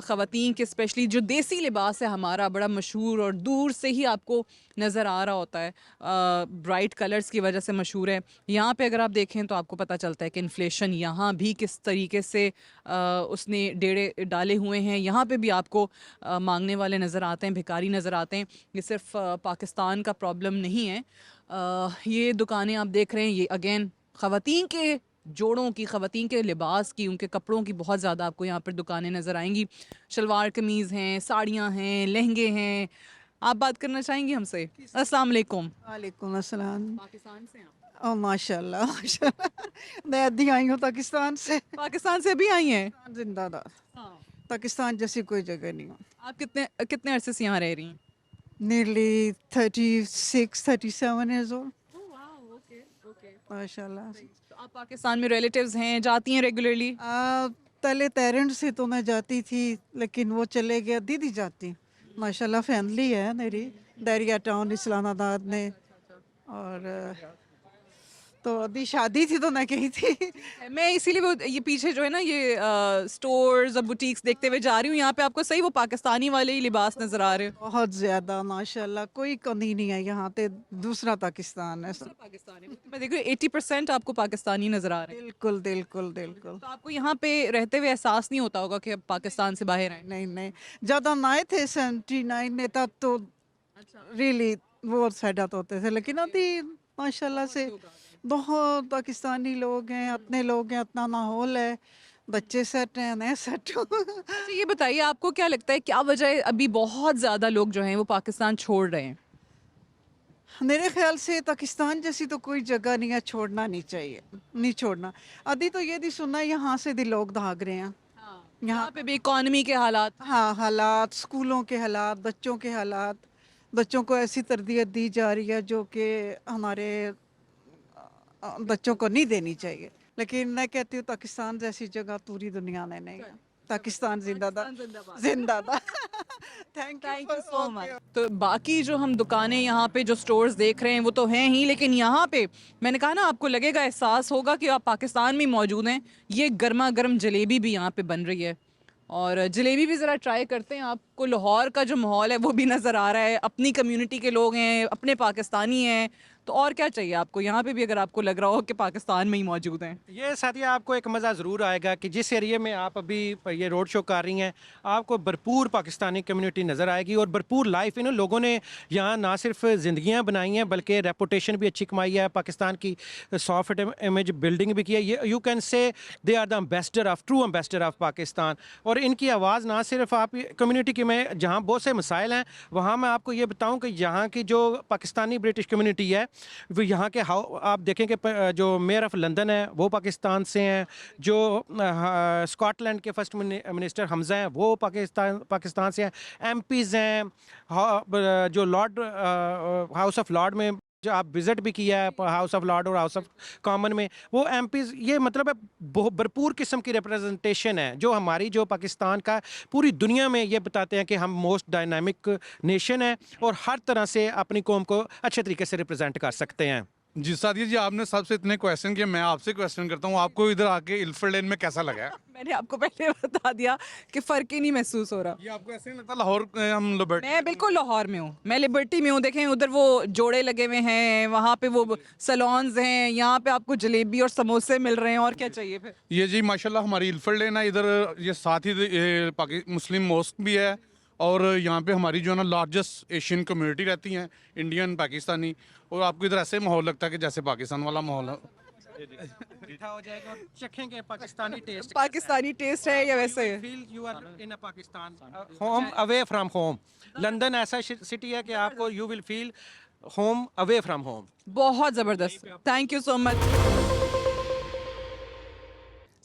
ख़वातीन के, स्पेशली जो देसी लिबास है हमारा बड़ा मशहूर और दूर से ही आपको नज़र आ रहा होता है, ब्राइट कलर्स की वजह से मशहूर है। यहाँ पे अगर आप देखें तो आपको पता चलता है कि इन्फ्लेशन यहाँ भी किस तरीके से उसने डेढ़े डाले हुए हैं। यहाँ पे भी आपको मांगने वाले नज़र आते हैं, भिखारी नज़र आते हैं। ये सिर्फ पाकिस्तान का प्रॉब्लम नहीं है। ये दुकानें आप देख रहे हैं, ये अगेन ख़वातीन के जोड़ों की, ख़वातीन के लिबास की, उनके कपड़ों की बहुत ज़्यादा आपको यहाँ पर दुकानें नज़र आएंगी। शलवार कमीज़ हैं, साड़ियाँ हैं, लहंगे हैं। आप बात करना चाहेंगी हमसे? अस्सलाम वालेकुम। वालेकुम अस्सलाम। पाकिस्तान से हैं आप? ओ माशाल्लाह माशाल्लाह। मैं अभी आई हूँ पाकिस्तान से। पाकिस्तान से भी आई हैं? जिंदाबाद। पाकिस्तान जैसी कोई जगह नहीं। आप कितने कितने अरसे से यहाँ रह रही हैं? Nearly 36, 37 years old. माशाल्लाह। तो आप पाकिस्तान में रिलेटिव्स हैं, जाती हैं रेगुलरली? पहले पेरेंट्स से तो मैं जाती थी, लेकिन वो चले गए, दीदी जाती। माशाल्लाह फैमिली है मेरी दरिया टाउन इस्लामाबाद में। और तो अभी शादी थी तो मैं गई थी। मैं इसीलिए वो ये पीछे जो है ना ये स्टोर्स और बुटीक्स देखते हुए जा रही हूँ। यहाँ पे आपको सही वो पाकिस्तानी वाले ही लिबास नजर आ रहे हैं। बहुत ज़्यादा माशाल्लाह, कोई कमी नहीं है यहाँ पे। दूसरा पाकिस्तान है। मैं देख रही हूँ 80% आपको पाकिस्तानी नजर आ रहे हैं। बिल्कुल बिल्कुल बिल्कुल। तो आपको यहाँ पे रहते हुए एहसास नहीं होता होगा कि अब पाकिस्तान से बाहर आए? नहीं नहीं, जब हम आए थे 79 में तब तो रियली वो सेटअप होते थे, लेकिन अभी माशाल्लाह से बहुत पाकिस्तानी लोग हैं, अपने लोग हैं, अपना माहौल है, बच्चे सेट हैं, मैं सेट हूँ। अच्छा ये बताइए आपको क्या लगता है क्या वजह है अभी बहुत ज़्यादा लोग जो हैं वो पाकिस्तान छोड़ रहे हैं? मेरे ख्याल से पाकिस्तान जैसी तो कोई जगह नहीं है, छोड़ना नहीं चाहिए, नहीं छोड़ना। अभी तो ये भी सुना यहाँ से भी लोग भाग रहे हैं। यहाँ पे भी इकॉनमी के हालात। हाँ, हालात, स्कूलों के हालात, बच्चों के हालात। बच्चों को ऐसी तरबियत दी जा रही है जो कि हमारे बच्चों को नहीं देनी चाहिए। लेकिन मैं कहती हूँ पाकिस्तान जैसी जगह पूरी दुनिया में नहीं है। पाकिस्तान जिंदाबाद, जिंदाबाद। Thank you so much. तो बाकी जो हम दुकानें यहाँ पे जो स्टोर्स देख रहे हैं वो तो हैं ही, लेकिन यहाँ पे मैंने कहा ना आपको लगेगा, एहसास होगा कि आप पाकिस्तान में मौजूद हैं। ये गर्मा गर्म जलेबी भी यहाँ पे बन रही है और जलेबी भी ज़रा ट्राई करते हैं। आपको लाहौर का जो माहौल है वो भी नज़र आ रहा है, अपनी कम्युनिटी के लोग हैं, अपने पाकिस्तानी हैं, तो और क्या चाहिए आपको। यहाँ पे भी अगर आपको लग रहा हो कि पाकिस्तान में ही मौजूद हैं। ये सादिया आपको एक मज़ा ज़रूर आएगा कि जिस एरिया में आप अभी ये रोड शो कर रही हैं, आपको भरपूर पाकिस्तानी कम्युनिटी नज़र आएगी और भरपूर लाइफ। इन लोगों ने यहाँ ना सिर्फ ज़िंदगियाँ बनाई हैं बल्कि रेपुटेशन भी अच्छी कमाई है, पाकिस्तान की सॉफ्ट इमेज बिल्डिंग भी की है। ये you can say they are the ambassador of, true ambassador of Pakistan. और इनकी आवाज़ ना सिर्फ आप कम्युनिटी के में जहाँ बहुत से मसाइल हैं, वहाँ मैं आपको ये बताऊँ कि यहाँ की जो पाकिस्तानी ब्रिटिश कम्युनिटी है वो यहाँ के आप देखें कि जो मेयर ऑफ लंदन है वो पाकिस्तान से हैं, जो स्कॉटलैंड के फर्स्ट मिनिस्टर हमजा हैं वो पाकिस्तान से हैं, एमपीज़ हैं, जो लॉर्ड हाउस ऑफ लॉर्ड में जो आप विज़िट भी किया है हाउस ऑफ लॉर्ड और हाउस ऑफ कॉमन में, वो एमपीज़, ये मतलब है भरपूर किस्म की रिप्रेजेंटेशन है जो हमारी जो पाकिस्तान का पूरी दुनिया में ये बताते हैं कि हम मोस्ट डायनामिक नेशन है और हर तरह से अपनी कौम को अच्छे तरीके से रिप्रेजेंट कर सकते हैं। जी सादिया जी, आपने सबसे इतने क्वेश्चन किए, मैं आपसे क्वेश्चन करता हूँ, आपको इधर आके इल्फर्ड लेन में कैसा लगा है? मैंने आपको पहले बता दिया कि फ़र्क ही नहीं महसूस हो रहा। ये आपको ऐसे नहीं लगता लाहौर हम लिबर्टी? मैं बिल्कुल लाहौर में हूँ, मैं लिबर्टी में हूँ। देखें उधर वो जोड़े लगे हुए हैं, वहाँ पे वो सलोन्स हैं, यहाँ पे आपको जलेबी और समोसे मिल रहे हैं, और क्या चाहिए फिर। ये जी माशाल्लाह हमारी इल्फर्ड लेन है, इधर ये साथ ही मुस्लिम मॉस्क भी है और यहाँ पे हमारी जो है ना लार्जेस्ट एशियन कम्युनिटी रहती हैं, इंडियन पाकिस्तानी, और आपको इधर ऐसे माहौल लगता है कि जैसे पाकिस्तान वाला माहौल है। मीठा हो जाएगा और चखेंगे पाकिस्तानी टेस्ट। पाकिस्तानी टेस्ट है या वैसे feel you are in a Pakistan, home away from home. London ऐसा सिटी है कि आपको you will feel home away from home. बहुत ज़बरदस्त, thank you so much.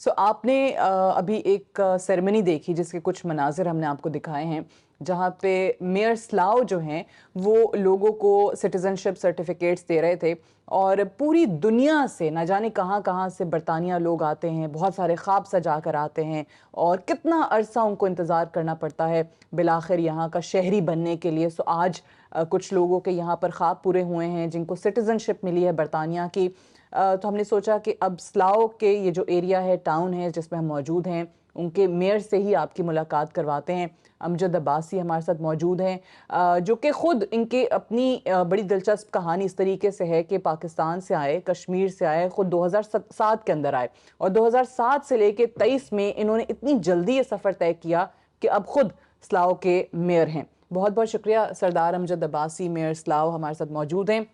So आपने अभी एक सेरेमनी देखी जिसके कुछ मनाजिर हमने आपको दिखाए हैं, जहाँ पे मेयर स्लाव जो हैं वो लोगों को सिटीज़नशिप सर्टिफिकेट्स दे रहे थे और पूरी दुनिया से ना जाने कहाँ कहाँ से बरतानिया लोग आते हैं, बहुत सारे ख्वाब सजा कर आते हैं और कितना अरसा उनको इंतज़ार करना पड़ता है बिलाखिर यहाँ का शहरी बनने के लिए। सो आज कुछ लोगों के यहाँ पर ख्वाब पूरे हुए हैं जिनको सिटीज़नशिप मिली है बरतानिया की। तो हमने सोचा कि अब स्लाव के ये जो एरिया है, टाउन है जिसमें हम मौजूद हैं, उनके मेयर से ही आपकी मुलाकात करवाते हैं। अमजद अब्बासी हमारे साथ मौजूद हैं जो कि ख़ुद इनके अपनी बड़ी दिलचस्प कहानी इस तरीके से है कि पाकिस्तान से आए, कश्मीर से आए, ख़ुद 2007 के अंदर आए और 2007 से लेके 23 में इन्होंने इतनी जल्दी ये सफ़र तय किया कि अब ख़ुद स्लाव के मेयर हैं। बहुत बहुत शुक्रिया सरदार अमजद अब्बासी, मेयर स्लाव हमारे साथ मौजूद हैं।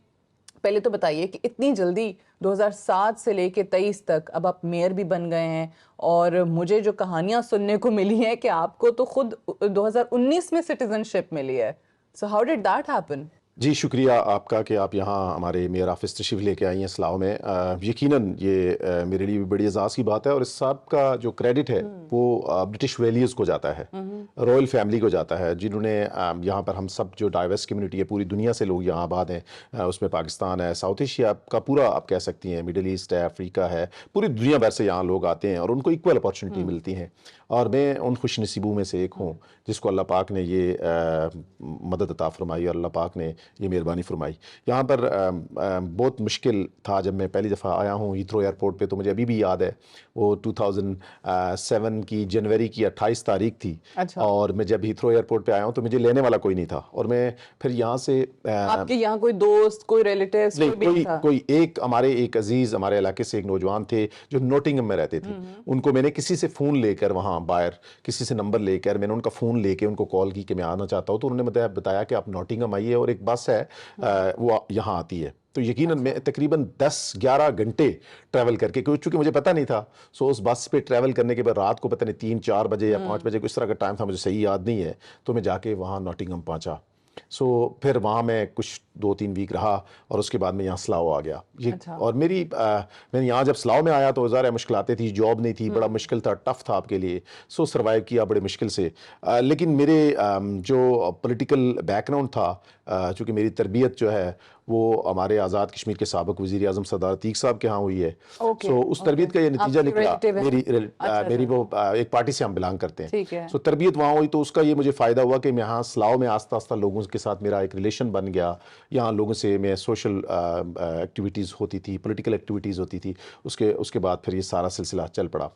पहले तो बताइए कि इतनी जल्दी 2007 से लेके 23 तक अब आप मेयर भी बन गए हैं और मुझे जो कहानियां सुनने को मिली हैं कि आपको तो खुद 2019 में सिटीजनशिप मिली है। So how did that happen? जी, शुक्रिया आपका कि आप यहाँ हमारे मेयर ऑफिस तशरीफ़ लेके आई हैं इस्लाह में। यकीनन ये मेरे लिए भी बड़ी एज़ाज़ की बात है और इस सब का जो क्रेडिट है वो ब्रिटिश वैल्यूज़ को जाता है, रॉयल फैमिली को जाता है, जिन्होंने यहाँ पर हम सब जो डाइवर्स कम्युनिटी है, पूरी दुनिया से लोग यहाँ आबाद हैं, उसमें पाकिस्तान है, साउथ एशिया का पूरा आप कह सकती हैं, मिडल ईस्ट है, अफ्रीका है, पूरी दुनिया भर से यहाँ लोग आते हैं और उनको इक्वल अपॉर्चुनिटी मिलती हैं। और मैं उन खुश नसीबों में से एक हूँ जिसको अल्लाह पाक ने ये मदद अता फरमाई और अल्लाह पाक ने ये मेहरबानी फरमाई। यहाँ पर बहुत मुश्किल था जब मैं पहली दफ़ा आया हूँ हीथ्रो एयरपोर्ट पे, तो मुझे अभी भी याद है वो 2007 की जनवरी की 28 तारीख थी। अच्छा। और मैं जब हीथ्रो एयरपोर्ट पे आया हूँ तो मुझे लेने वाला कोई नहीं था और मैं फिर यहाँ से आपके यहाँ कोई दोस्त, कोई रिलेटिव्स, नहीं, कोई भी नहीं था? कोई एक एक अजीज हमारे इलाके से एक नौजवान थे जो नोटिंगम में रहते थे। उनको मैंने किसी से फ़ोन लेकर, वहाँ बाहर किसी से नंबर लेकर मैंने उनका फ़ोन लेके उनको कॉल की कि मैं आना चाहता हूँ, तो उन्होंने बताया कि आप नोटिंगम आइए और एक बस है वो यहाँ आती है। तो यकीनन मैं तकरीबन 10-11 घंटे ट्रैवल करके, क्योंकि चूँकि मुझे पता नहीं था, सो उस बस पे ट्रैवल करने के बाद रात को पता नहीं 3-4 बजे या 5 बजे इस तरह का टाइम था, मुझे सही याद नहीं है, तो मैं जाके वहाँ नोटिंगम पहुँचा। सो फिर वहाँ मैं कुछ 2-3 वीक रहा और उसके बाद मैं यहाँ सलाओ आ गया। ये अच्छा। और मैंने यहाँ जब सलाओ में आया तो ज़ाहिर है मुश्किलातें थी, जॉब नहीं थी, बड़ा मुश्किल था, टफ़ था आपके लिए। सो सर्वाइव किया बड़े मुश्किल से। लेकिन मेरे जो पॉलिटिकल बैकग्राउंड था, चूँकि मेरी तरबियत जो है वो हमारे आज़ाद कश्मीर के साबिक़ वज़ीर आज़म सरदार अतीक साहब के यहाँ हुई है। सो उस तरबियत का ये नतीजा निकला, मेरी वो एक पार्टी से हम बिलोंग करते हैं, सो तरबियत वहाँ हुई, तो उसका ये मुझे फ़ायदा हुआ कि मैं यहाँ सलाओ में आस्ता आस्ता लोगों के साथ मेरा एक रिलेशन बन गया। यहाँ लोगों से मैं सोशल एक्टिविटीज़ होती थी, पॉलिटिकल एक्टिविटीज़ होती थी, उसके बाद फिर ये सारा सिलसिला चल पड़ा।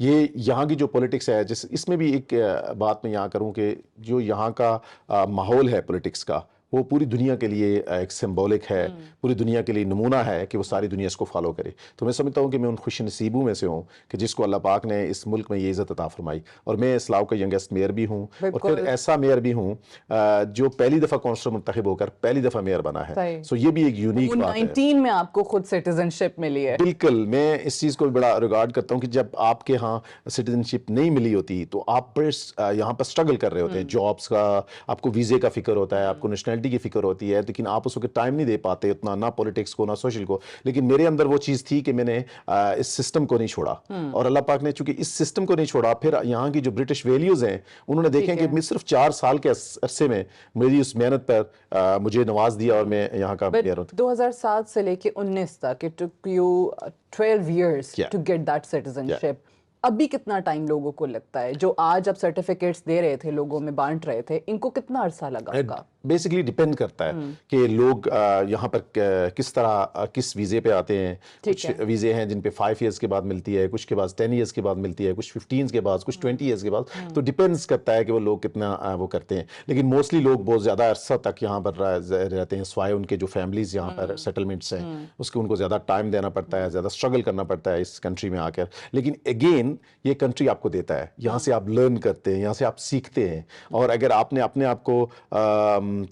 ये यहाँ की जो पॉलिटिक्स है, इसमें भी एक बात मैं यहाँ करूँ कि जो यहाँ का माहौल है पॉलिटिक्स का, वो पूरी दुनिया के लिए एक सिंबॉलिक है, पूरी दुनिया के लिए नमूना है कि वो सारी दुनिया इसको फॉलो करे। तो मैं समझता हूँ कि मैं उन खुश नसीबों में से हूँ कि जिसको अल्लाह पाक ने इस मुल्क में ये इज़्ज़त अता फरमाई। और मैं इस्लाओ का यंगेस्ट मेयर भी हूँ और फिर ऐसा मेयर भी हूँ जो पहली दफ़ा कौंसलर मुंतखब होकर पहली दफ़ा मेयर बना है। सो ये भी एक यूनिक बात है। 19 में आपको खुद सिटीजनशिप मिली है। बिल्कुल, मैं इस चीज़ को बड़ा रिगार्ड करता हूँ कि जब आपके यहाँ सिटीजनशिप नहीं मिली होती तो आप बड़े यहाँ पर स्ट्रगल कर रहे होते हैं, जॉब्स का, आपको वीज़े का फिक्र होता है, आपको नेशनलिटी की फिक्र होती है, लेकिन आप उसको टाइम नहीं दे पाते उतना, ना पॉलिटिक्स को ना सोशल को। लेकिन मेरे अंदर वो चीज़ थी कि मैंने इस सिस्टम को नहीं छोड़ा और अल्लाह पाक ने चूंकि इस सिस्टम को नहीं छोड़ा, फिर यहाँ की जो ब्रिटिश वैल्यूज़ हैं उन्होंने देखें कि मैं सिर्फ 4 साल के अरसे में मेरी उस मेहनत पर मुझे नवाज दिया और मैं यहाँ का मेयर हूँ। 2007 से लेके 19 तक it took you 12 years to get that citizenship. अभी कितना टाइम लोगों को लगता है? जो आज आप सर्टिफिकेट्स दे रहे थे, लोगों में बांट रहे थे, इनको कितना अरसा लगा होगा? बेसिकली डिपेंड करता है कि लोग यहाँ पर किस तरह किस वीज़े पे आते हैं। कुछ वीज़े हैं जिन पे 5 years के बाद मिलती है, कुछ के बाद 10 years के बाद मिलती है, कुछ 15 के बाद, कुछ 20 years के बाद। तो डिपेंड्स करता है कि वो लोग कितना वो करते हैं। लेकिन मोस्टली लोग बहुत ज़्यादा अरसा तक यहाँ पर रहते हैं, स्वाय उनके जो फैमिलीज़ यहाँ पर सेटलमेंट्स हैं उसको उनको ज़्यादा टाइम देना पड़ता है, ज़्यादा स्ट्रगल करना पड़ता है इस कंट्री में आकर। लेकिन अगेन ये कंट्री आपको देता है, यहाँ से आप लर्न करते हैं, यहाँ से आप सीखते हैं। और अगर आपने अपने आप को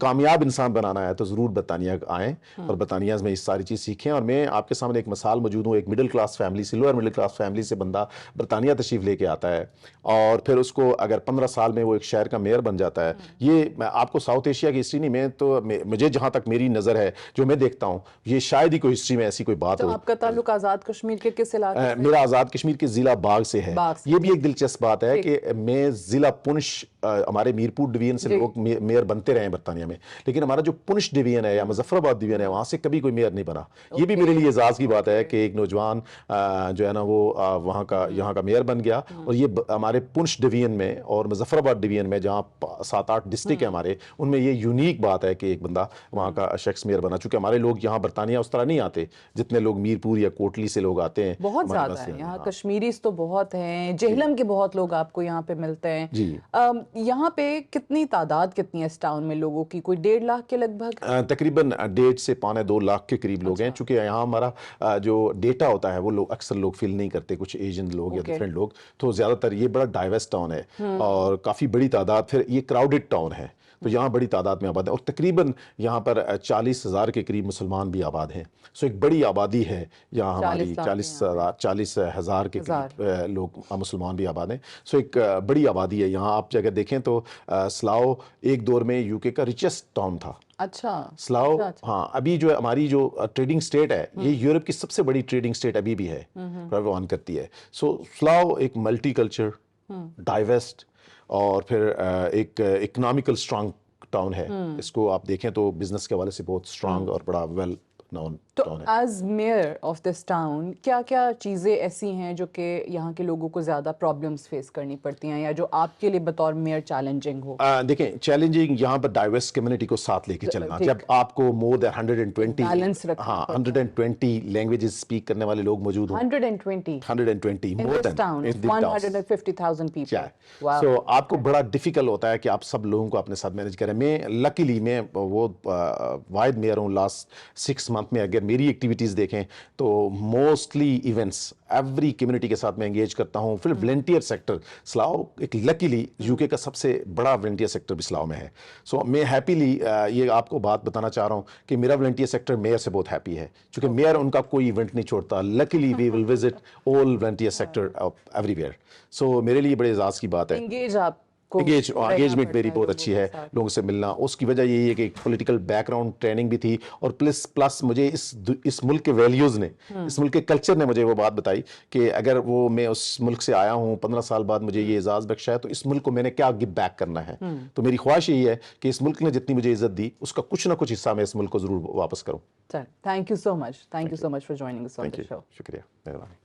कामयाब इंसान बनाना है तो ज़रूर बरतानिया आएँ और बरतानिया में इस सारी चीज़ सीखें। और मैं आपके सामने एक मिसाल मौजूद हूँ, एक मिडिल क्लास फैमिली से, लोअर मिडिल क्लास फैमिली से बंदा बरतानिया तशरीफ़ लेके आता है और फिर उसको अगर 15 साल में वो एक शहर का मेयर बन जाता है। ये मैं आपको साउथ एशिया की हिस्ट्री नहीं, मैं तो मुझे जहाँ तक मेरी नज़र है, जो मैं देखता हूँ, ये शायद ही कोई हिस्ट्री में ऐसी कोई बात हो। आपका ताल्लुक आज़ाद कश्मीर के किस इलाके से? मेरा आज़ाद कश्मीर के ज़िला बाग से है। ये भी एक दिलचस्प बात है कि मैं ज़िला पुंछ, हमारे मीरपुर डिवीजन से लोग मेयर बनते रहे बरतानिया में, लेकिन हमारा जो पुंछ डिवीजन है या मुजफ्फराबाद डिवीजन है, वहाँ से कभी कोई मेयर नहीं बना। ये भी मेरे लिए एजाज़ की बात है कि एक नौजवान जो है ना वो वहाँ का यहाँ का मेयर बन गया। और ये हमारे पुंछ डिवीजन में और मुजफ्फराबाद डिवीजन में, जहाँ 7-8 डिस्ट्रिक्ट है हमारे, उनमें ये यूनिक बात है कि एक बंदा वहाँ का शख्स मेयर बना। चूँकि हमारे लोग यहाँ बरतानिया उस तरह नहीं आते जितने लोग मीरपुर या कोटली से लोग आते हैं। बहुत ज़्यादा है यहाँ, कश्मीरीज तो बहुत हैं, जेहलम के बहुत लोग आपको यहाँ पे मिलते हैं जी। यहाँ पे कितनी तादाद कितनी है इस टाउन में लोगों की? कोई 1.5 लाख के लगभग? तकरीबन 1.5 से 2.25 लाख के करीब लोग हैं। चूँकि यहाँ हमारा जो डेटा होता है वो लोग अक्सर लोग फिल नहीं करते, कुछ एशियन लोग या डिफरेंट लोग, तो ज़्यादातर ये बड़ा डाइवर्स टाउन है और काफ़ी बड़ी तादाद। फिर ये क्राउडेड टाउन है, तो यहाँ बड़ी तादाद में आबाद है और तकरीबन यहाँ पर 40,000 के करीब मुसलमान भी आबाद हैं। सो एक बड़ी आबादी है यहाँ हमारी, 40,000 के करीब लोग मुसलमान भी आबाद हैं। सो एक बड़ी आबादी है यहाँ। आप अगर देखें तो स्लाओ एक दौर में यूके का रिचेस्ट टाउन था। अच्छा, स्लाओ, हाँ, अभी जो हमारी जो ट्रेडिंग स्टेट है ये यूरोप की सबसे बड़ी ट्रेडिंग स्टेट अभी भी है, प्रवान करती है। सो स्लाओ एक मल्टी कल्चर, डाइवेस्ट और फिर एक इकोनॉमिकल स्ट्रांग टाउन है। इसको आप देखें तो बिजनेस के हवाले से बहुत स्ट्रांग और बड़ा वेल नोन तो टाउन है। As mayor of this town क्या क्या चीज़ें ऐसी हैं जो कि यहाँ के लोगों को ज़्यादा प्रॉब्लम्स फेस करनी पड़ती हैं या जो आपके लिए बतौर मेयर चैलेंजिंग हो? देखें, चैलेंजिंग यहाँ पर डाइवर्स कम्युनिटी को साथ लेके चलना। जब आपको मोर देन 120 लैंग्वेजेस स्पीक करने वाले लोग मौजूद हों, 120 मोर देन 150,000 पीपल, सो आपको बड़ा डिफिकल्ट होता है कि आप सब लोगों को अपने साथ मैनेज करें। मैं लकीली मैं वो वाहिद मेयर हूँ लास्ट 6 मंथ में। अगर मेरी एक्टिविटीज़ देखें तो मोस्टली इवेंट्स एवरी कम्युनिटी के साथ मैं एंगेज करता हूँ। फिर वॉलंटियर सेक्टर स्लाओ एक लकीली यूके का सबसे बड़ा वॉलंटियर सेक्टर भी स्लाओ में है। सो मैं हैप्पीली ये आपको बात बताना चाह रहा हूँ कि मेरा वॉलंटियर सेक्टर मेयर से बहुत हैप्पी है, क्योंकि मेयर उनका कोई इवेंट नहीं छोड़ता। Luckily we will visit all volunteer sector everywhere. So मेरे लिए बड़े एजाज़ की बात है। एंगेजमेंट मेरी बहुत अच्छी है, लोगों से मिलना। उसकी वजह यही है कि पॉलिटिकल बैकग्राउंड ट्रेनिंग भी थी और प्लस मुझे इस मुल्क के वैल्यूज़ ने, इस मुल्क के कल्चर ने मुझे वो बात बताई कि अगर वो मैं उस मुल्क से आया हूँ, 15 साल बाद मुझे ये एजाज़ बख्शा है, तो इस मुल्क को मैंने क्या गिव बैक करना है। तो मेरी ख्वाहिश यही है कि इस मुल्क ने जितनी मुझे इज्जत दी उसका कुछ ना कुछ हिस्सा मैं इस मुल्क को ज़रूर वापस करूँ। Thank you so much for joining us on the show. शुक्रिया, मेहरबानी।